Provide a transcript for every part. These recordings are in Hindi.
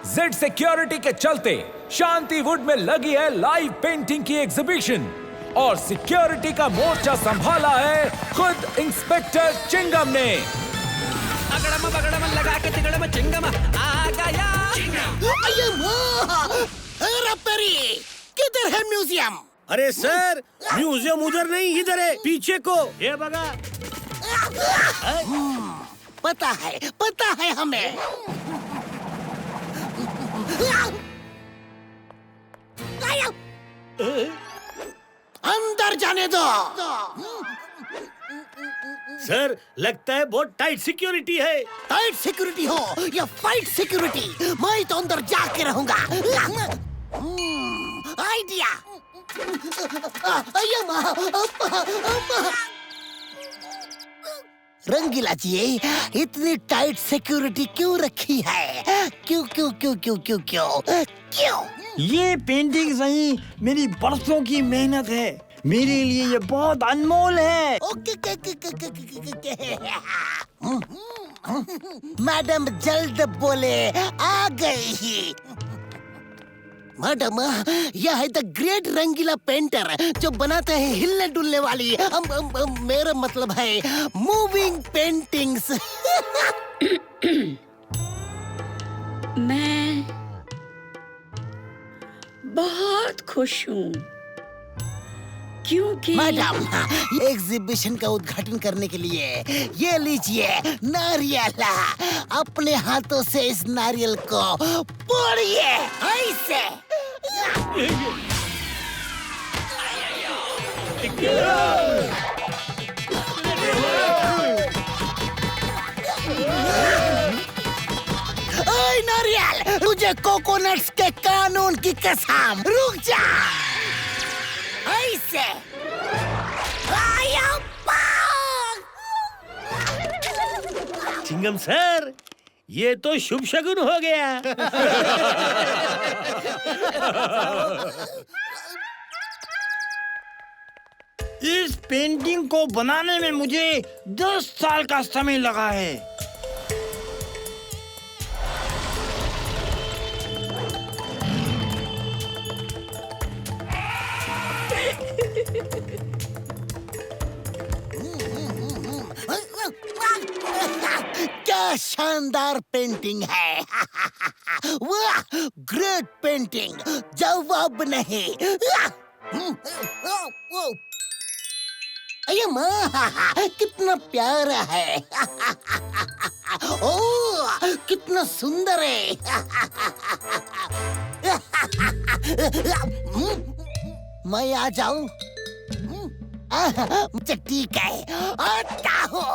जेड सिक्योरिटी के चलते शांति वुड में लगी है लाइव पेंटिंग की एग्जीबिशन और सिक्योरिटी का मोर्चा संभाला है खुद इंस्पेक्टर चिंगम ने। अगड़म बगड़म लगा के तिगड़म चिंगम आ गया। किधर है म्यूजियम? अरे सर, म्यूजियम उधर नहीं इधर है, पीछे को ये बगा। पता है हमें। अंदर जाने दो। सर, लगता है बहुत टाइट सिक्योरिटी है। टाइट सिक्योरिटी हो या फाइट सिक्योरिटी, मैं तो अंदर जाके रहूंगा। आइडिया। रंगीला जी, इतनी टाइट सिक्योरिटी क्यों रखी है? क्यों? ये पेंटिंग सही मेरी बरसों की मेहनत है, मेरे लिए ये बहुत अनमोल है। मैडम जल्द बोले, आ गई। मैडम, यह है द ग्रेट रंगीला पेंटर जो बनाते हैं हिलने डुलने वाली, मेरा मतलब है मूविंग पेंटिंग्स। मैं बहुत खुश हूँ क्योंकि मैडम, एग्जीबिशन का उद्घाटन करने के लिए ये लीजिए नारियल। अपने हाथों से इस नारियल को फोड़िए ऐसे। ओए नारियल, तुझे कोकोनट्स के कानून की कसम, रुक जा। ऐसे। चिंगम सर, ये तो शुभ शगुन हो गया। इस पेंटिंग को बनाने में मुझे 10 साल का समय लगा है। क्या शानदार पेंटिंग है। वाह, ग्रेट पेंटिंग, जवाब नहीं। अये माँ, कितना प्यारा है। ओह, कितना सुंदर है। मैं आ जाऊं? ठीक है, आता हूँ।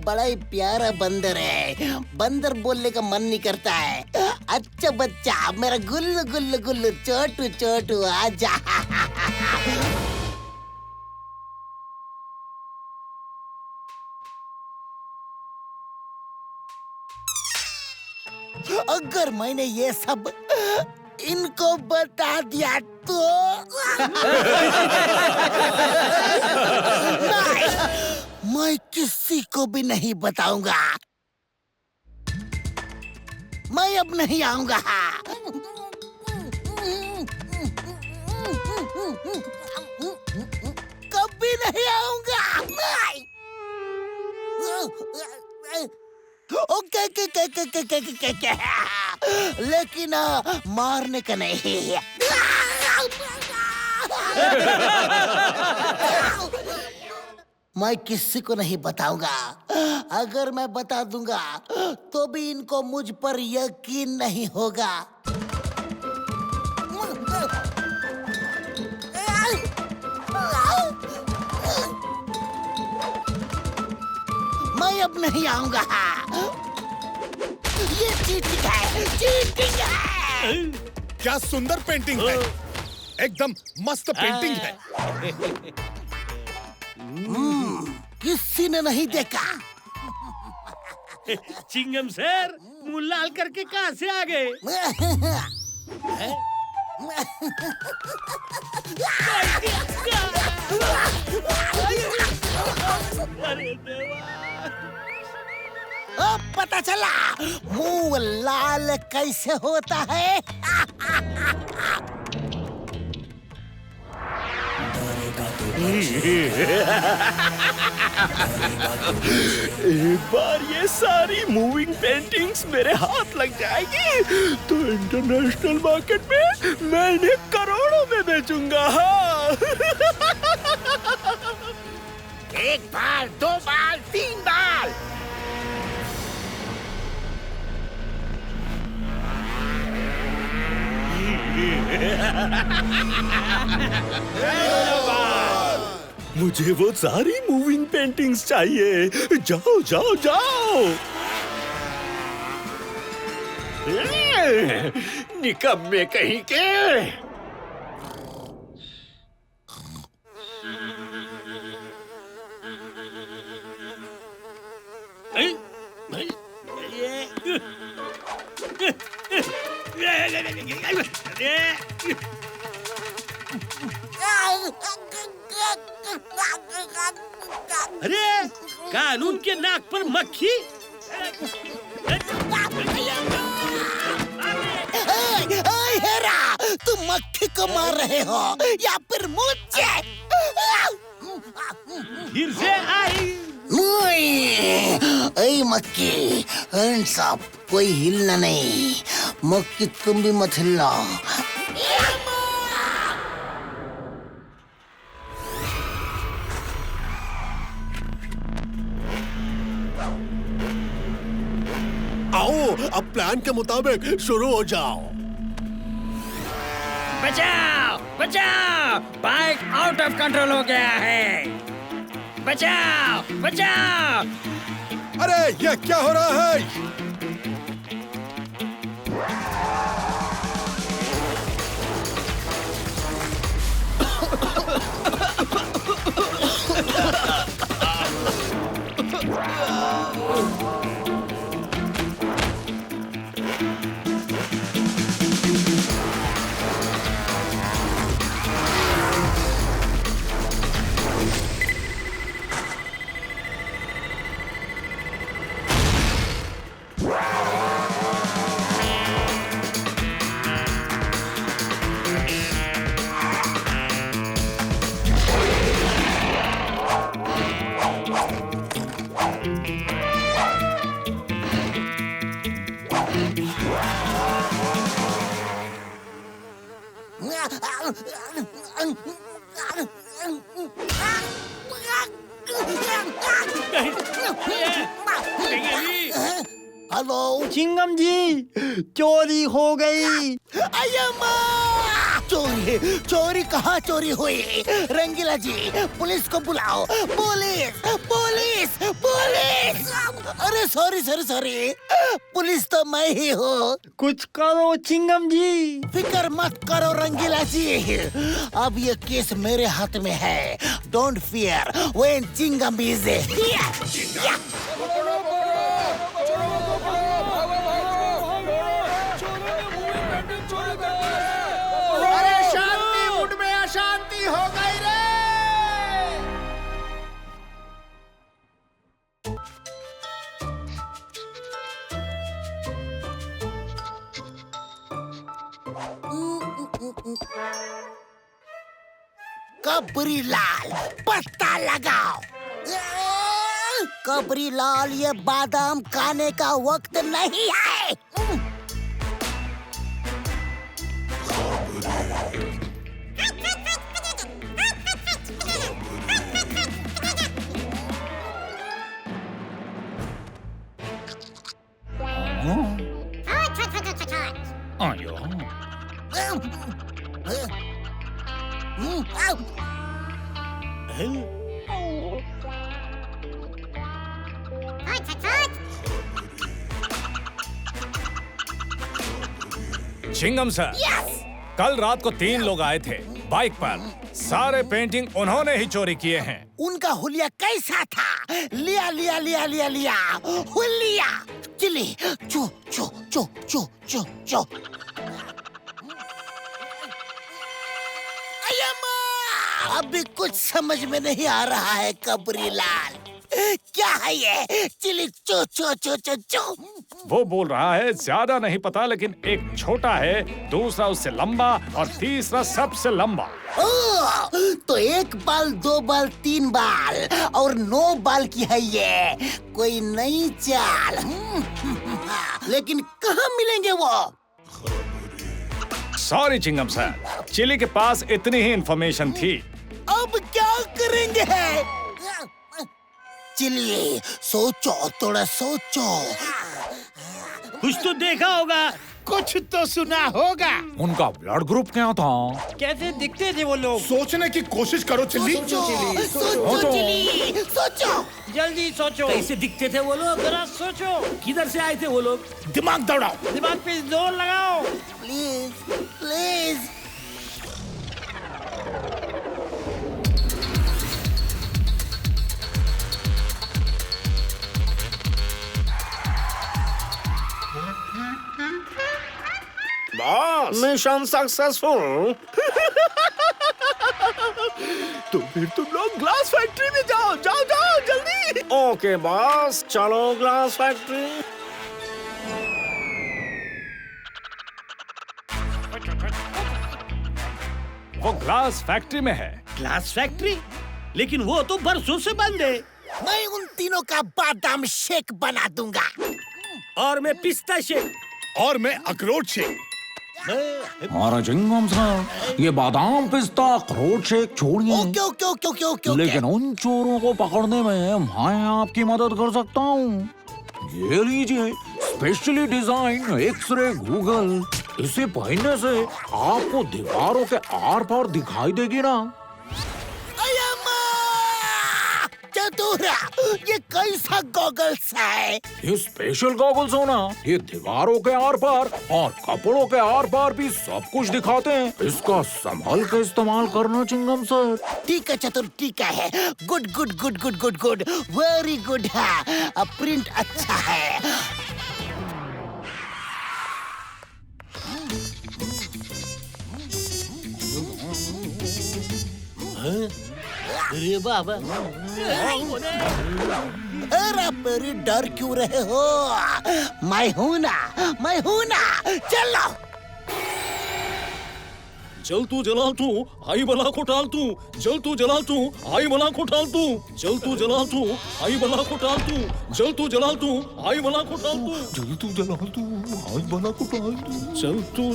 बड़ा ही प्यारा बंदर है। बंदर बोलने का मन नहीं करता है। अच्छा बच्चा, मेरा गुल्लू गुल्लू गुल्लू छोटू छोटू आजा। अगर मैंने ये सब इनको बता दिया तो नहीं, मैं किसी को भी नहीं बताऊंगा। मैं अब नहीं आऊंगा। कभी नहीं आऊंगा। ओके के लेकिन मारने का नहीं। मैं किसी को नहीं बताऊंगा। अगर मैं बता दूंगा तो भी इनको मुझ पर यकीन नहीं होगा। मैं अब नहीं आऊंगा। ये चीटिंग है, चीटिंग है। क्या सुंदर पेंटिंग है, एकदम मस्त पेंटिंग है। किसी ने नहीं देखा। चिंगम सर, मुंह लाल करके कहाँ से आ गए? अब पता चला मुंह लाल कैसे होता है। एक बार ये सारी मूविंग पेंटिंग्स मेरे हाथ लग जाएगी तो इंटरनेशनल मार्केट में मैं इन्हें करोड़ों में बेचूंगा। एक बार, दो बार, तीन बार। मुझे वो सारी मूविंग पेंटिंग्स चाहिए। जाओ जाओ जाओ। निकम्मे कहीं के। अरे कानून के नाक पर मक्खी। हेरा, तुम मक्खी को मार रहे हो या फिर मुझे? फिर से आई। ऐ मक्खी, हैंड्स अप, कोई हिलना नहीं। मक्खी तुम भी मत हिलना। आओ अब प्लान के मुताबिक शुरू हो जाओ। बचाओ बचाओ, बाइक आउट ऑफ कंट्रोल हो गया है। बचाओ बचाओ। अरे ये क्या हो रहा है? हेलो चिंगम जी, चोरी हो गई। अय्यम्मा! चोरी कहाँ चोरी हुई? रंगीला जी, पुलिस को बुलाओ। Police police police! अरे सॉरी, पुलिस तो मैं ही हूँ। कुछ करो चिंगम जी। फिक्र मत करो रंगीला जी, अब ये केस मेरे हाथ में है। Don't fear when Chingam is here. शांति हो गई रे। कबरी लाल, पत्ता लगाओ। कबरी लाल, ये बादाम खाने का वक्त नहीं है। चिंगम सर, कल रात को 3 लोग आए थे बाइक पर। सारे पेंटिंग उन्होंने ही चोरी किए हैं। उनका हुलिया कैसा था? लिया लिया लिया लिया लिया हुलिया। चिली चो चो चो चो चो चो। अय्यम्मा! अभी कुछ समझ में नहीं आ रहा है कबरी लाल। क्या है ये? चिली चो चो चो चो चो। वो बोल रहा है ज्यादा नहीं पता, लेकिन एक छोटा है, दूसरा उससे लंबा और तीसरा सबसे लंबा। ओह, तो 1 बाल 2 बाल 3 बाल और 9 बाल की है ये। कोई नई चाल। लेकिन कहाँ मिलेंगे वो? सॉरी चिंगम सर, चिली के पास इतनी ही इंफॉर्मेशन थी। अब क्या करेंगे? चिली सोचो, थोड़ा सोचो। कुछ तो देखा होगा। कुछ तो सुना होगा। उनका ब्लड ग्रुप क्या था? कैसे दिखते थे वो लोग? सोचने की कोशिश करो चिल्ली। सोचो चिली, सोचो। जल्दी सोचो। कैसे दिखते थे वो लोग? जरा सोचो। किधर से आए थे वो लोग? दिमाग दौड़ाओ। दिमाग पे जोर लगाओ। Please please. Boss mission successful. तो फिर तुम लोग ग्लास फैक्ट्री में जाओ, जाओ जाओ जल्दी। ओके बॉस, चलो ग्लास फैक्ट्री। वो ग्लास फैक्ट्री में है। Glass factory? लेकिन वो तो बरसों से बंद है। मैं उन तीनों का बादाम शेक बना दूंगा। और मैं पिस्ता शेक। और मैं अखरोट शेक। हमारा चिंगम सर, ये बादाम पिस्ता अखरोट शेक छोड़िए, okay okay okay okay okay. लेकिन उन चोरों को पकड़ने में मैं आपकी मदद कर सकता हूँ। ये लीजिए, स्पेशली डिजाइन एक्सरे गूगल। इसे पहनने से आपको दीवारों के आर पार दिखाई देगी ना। चतुरा, ये कैसा गॉगल्स है? ये स्पेशल गॉगल्स हो ना, ये दीवारों के आर पार और कपड़ों के आर पार भी सब कुछ दिखाते हैं। इसका संभल के इस्तेमाल करना चिंगम सर। ठीक है चतुर, ठीक है। Good good good good good good, very good है। प्रिंट अच्छा है। अरे बाबा, अरे मेरी डर क्यों रहे हो? मैं हूं ना, मैं हूं ना। चलो। जल तू जलाल तू, आई बला को टाल तू। जल तू जलाल तू, आई बला को टाल तू। जल तू जलाल तू, आई बला को टाल तू। जल तू जलाल तू, आई बला को टाल तू। जल तू जलाल तू, आई बला को टाल तू। जल तू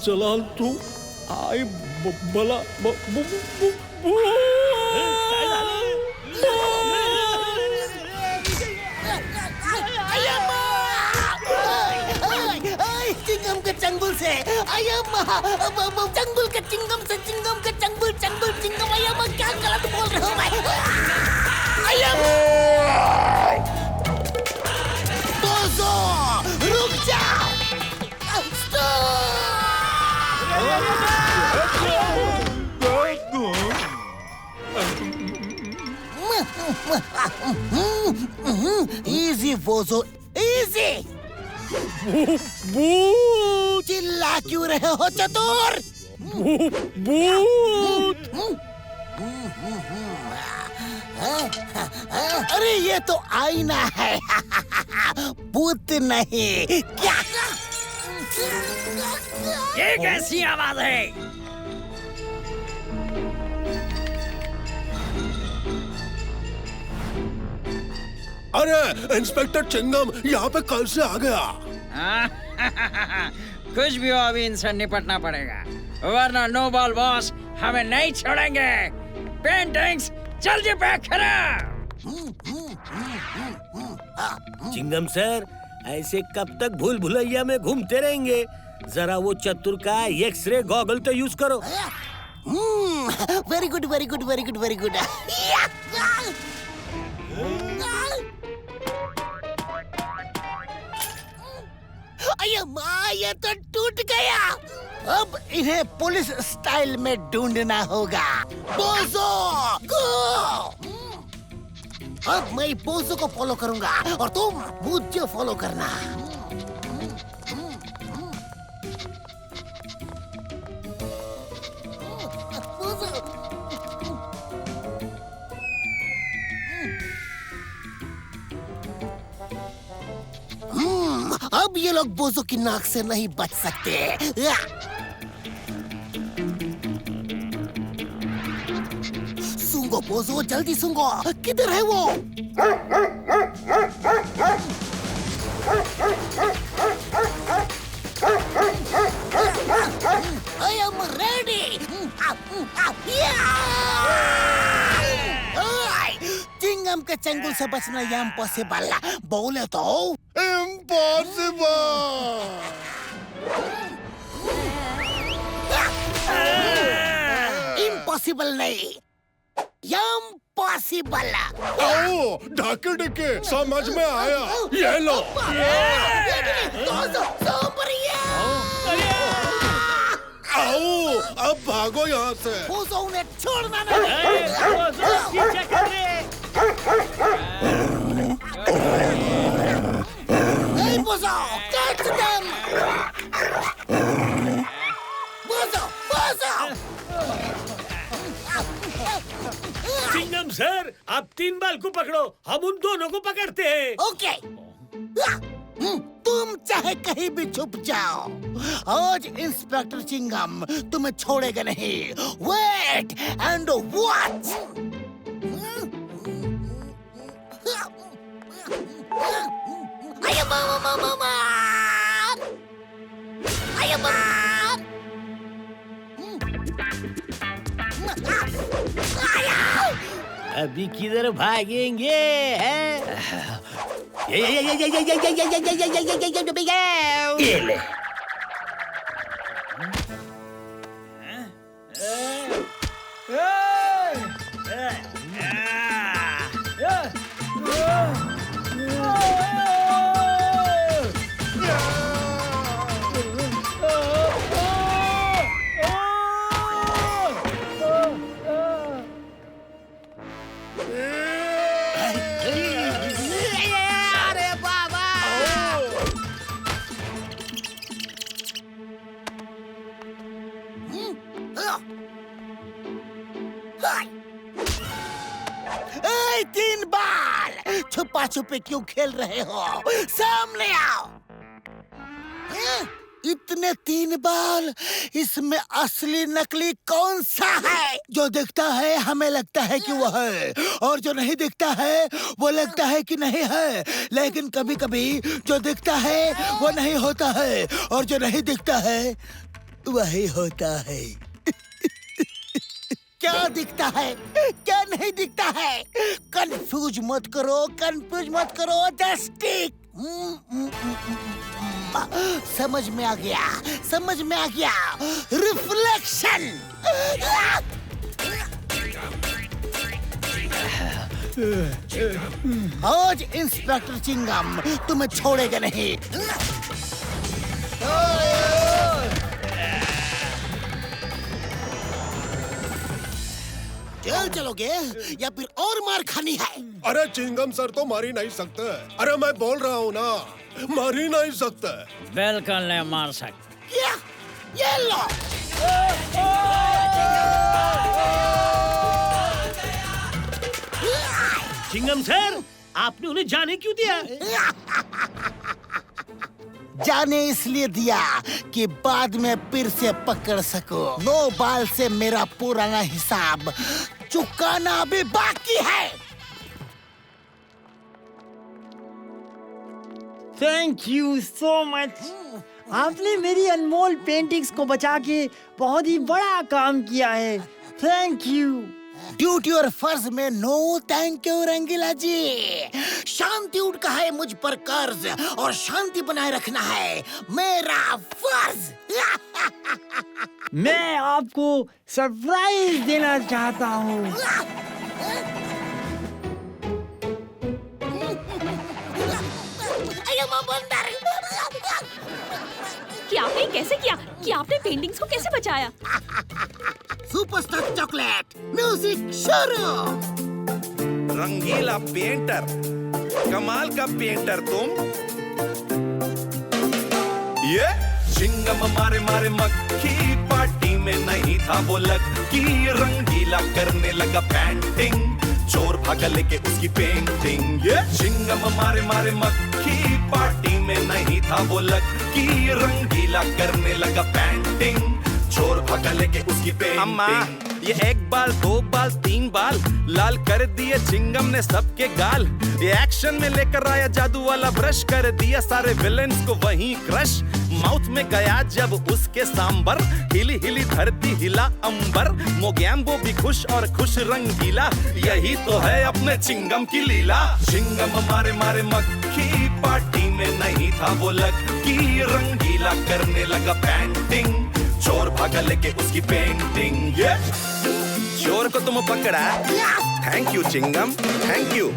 जलाल तू, आई बला चिंगम के चंगुल से चंगुल के चिंगम से, चिंगम के चंगुल, चंगुल चिंगम। अय्या, क्या गलत बोल रहे हो मैं? अय्या, बोझो, रुक जाओ। इजी बोझो, इजी। चिल्ला क्यों रहे हो चतुर? अरे ये तो आईना है। भूत नहीं। क्या? ये कैसी आवाज है? अरे इंस्पेक्टर चिंगम यहाँ पे कल से आ गया। कुछ भी हो, अभी इनसे निपटना पड़ेगा, वरना नो बॉल बॉस हमें नहीं छोड़ेंगे। पेंटिंग्स जल्दी पैक करो। चिंगम सर, ऐसे कब तक भूल भुलैया में घूमते रहेंगे? जरा वो चतुर का एक्सरे गॉगल तो यूज करो। Very good very good very good very good. अरे माँ, ये तो टूट गया। अब इन्हें पुलिस स्टाइल में ढूंढना होगा। बोझो, गो। अब मैं बोझो को फॉलो करूंगा और तुम मुझे फॉलो करना। अब ये लोग बोझों की नाक से नहीं बच सकते। सूंघो बोझो, जल्दी सूंघो। किधर है वो? I am ready. चिंगम के चंगुल से बचना ये इम्पॉसिबल। बोले तो इम्पॉसिबल नहीं, इम्पॉसिबल। आओ ढाके ढके समझ में आया। ये लो। आओ अब भागो यहाँ से। बोझो उन्हें छोड़ना नहीं। Hey, bozo, catch them! Bozo, bozo! Chingam sir, आप 3 बाल को पकड़ो, हम उन दोनों को पकड़ते हैं। ओके। तुम चाहे कहीं भी छुप जाओ, आज इंस्पेक्टर चिंगम तुम्हें छोड़ेगा नहीं। Wait and watch. आया मामा, आया मामा। अभी किधर भागेंगे? ये ले। ए, 3 बाल छुपा छुपी क्यों खेल रहे हो? सामने आओ। इतने 3 बाल, इसमें असली नकली कौन सा है? जो दिखता है हमें लगता है कि वो है, और जो नहीं दिखता है वो लगता है कि नहीं है। लेकिन कभी कभी जो दिखता है वो नहीं होता है, और जो नहीं दिखता है वही होता है। क्या दिखता है, क्या नहीं दिखता है? कंफ्यूज मत करो, कंफ्यूज मत करो। Just tick. समझ में आ गया, समझ में आ गया। रिफ्लेक्शन। आज इंस्पेक्टर चिंगम तुम्हें छोड़ेगा नहीं। जेल चलोगे या फिर और मार खानी है? अरे चिंगम सर तो मार ही नहीं सकते। अरे मैं बोल रहा हूँ ना, मार ही नहीं सकते। बिल्कुल नहीं मार सकते। क्या? ये लो। चिंगम सर, आपने उन्हें जाने क्यों दिया? जाने इसलिए दिया कि बाद में फिर से पकड़ सको। 9 बाल से मेरा पुराना हिसाब चुकाना अभी बाकी है। Thank you so much. आपने मेरी अनमोल पेंटिंग्स को बचा के बहुत ही बड़ा काम किया है। Thank you. ड्यूटी और फर्ज में नो थैंक यू रंगीला जी। शांति उठा है मुझ पर कर्ज, और शांति बनाए रखना है मेरा फर्ज। मैं आपको सरप्राइज देना चाहता हूँ। कि आपने कैसे किया? कि आपने पेंटिंग्स को कैसे बचाया? सुपरस्टार चॉकलेट म्यूजिक शुरू। रंगीला पेंटर, कमाल का पेंटर तुम। ये चिंगम मारे मारे मक्खी, पार्टी में नहीं था वो लकी। रंगीला करने लगा पेंटिंग, चोर भागा लेके उसकी पेंटिंग। ये चिंगम मारे मारे मक्खी, पार्टी में नहीं था वो लग कि रंगीला करने लगा पेंटिंग। चोर भागा लेके उसकी पेंटिंग। ये एक बाल, दो बाल, तीन बाल, लाल कर दिए चिंगम ने सबके गाल। ये एक्शन में लेकर आया जादू वाला ब्रश, कर दिया सारे विलेन्स को वहीं क्रश। माउथ में गया जब उसके सांबर, हिली हिली धरती हिला अंबर। मोगैम्बो भी खुश और खुश रंगीला, यही तो है अपने चिंगम की लीला। चिंगम मारे मारे मक्खी, पार्टी में नहीं था वो लग कि रंगीला करने लगा पेंटिंग। चोर भागा लेके उसकी पेंटिंग। चोर को तुम पकड़ा, thank you Chingam, thank you.